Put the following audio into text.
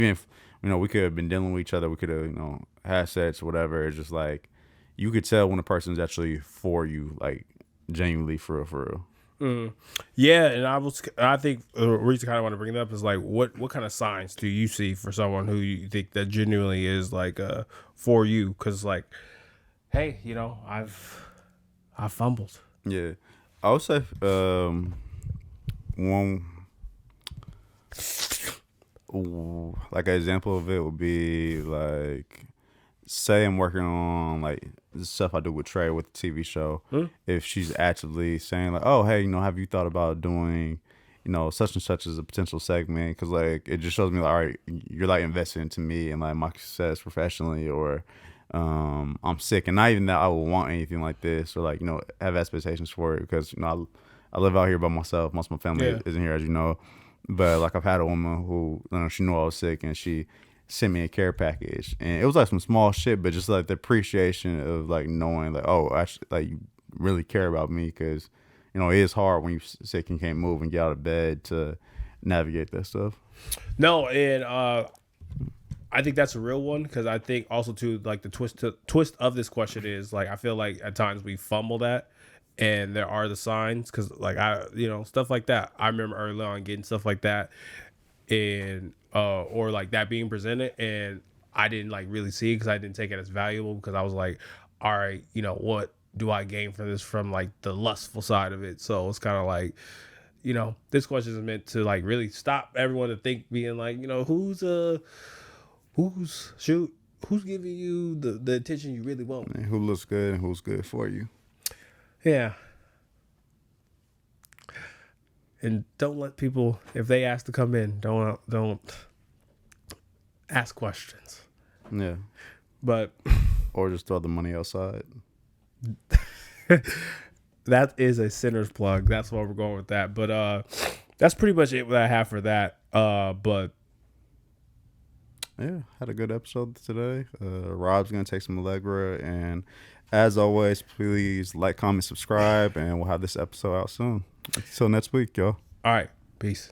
even if we could have been dealing with each other, we could have had sex, whatever. It's just like you could tell when a person's actually for you, like genuinely for real, for real. Yeah, and I think the reason I kind of want to bring it up is like, what kind of signs do you see for someone who you think that genuinely is like for you? Because like, hey, I fumbled. Yeah, I would say one like an example of it would be like, say I'm working on like the stuff I do with Trey with the TV show. If she's actively saying like, oh hey, have you thought about doing such and such as a potential segment, because like it just shows me like, all right, you're like invested into me and like my success professionally, or I'm sick, and not even that I would want anything like this, or like have expectations for it, because I live out here by myself. Most of my family Yeah. isn't here, as you know. But like I've had a woman who she knew I was sick, and she sent me a care package, and it was like some small shit, but just like the appreciation of like knowing like, oh, actually like you really care about me, because it is hard when you're sick and can't move and get out of bed to navigate that stuff. No, and I think that's a real one, because I think also too, like the twist of this question is like, I feel like at times we fumble that, and there are the signs, because like stuff like that. I remember early on getting stuff like that, and or like that being presented, and I didn't like really see it because I didn't take it as valuable, because I was like, all right, what do I gain from this, from like the lustful side of it? So it's kind of like, this question is meant to like really stop everyone to think, being like, who's giving you the attention you really want. And who looks good and who's good for you. Yeah. And don't let people, if they ask to come in, don't ask questions. Yeah. But or just throw the money outside. That is a sinner's plug. That's why we're going with that. But that's pretty much it what I have for that. But yeah, had a good episode today. Rob's gonna take some Allegra, and as always, please like, comment, subscribe, and we'll have this episode out soon. Until next week, y'all. All right, peace.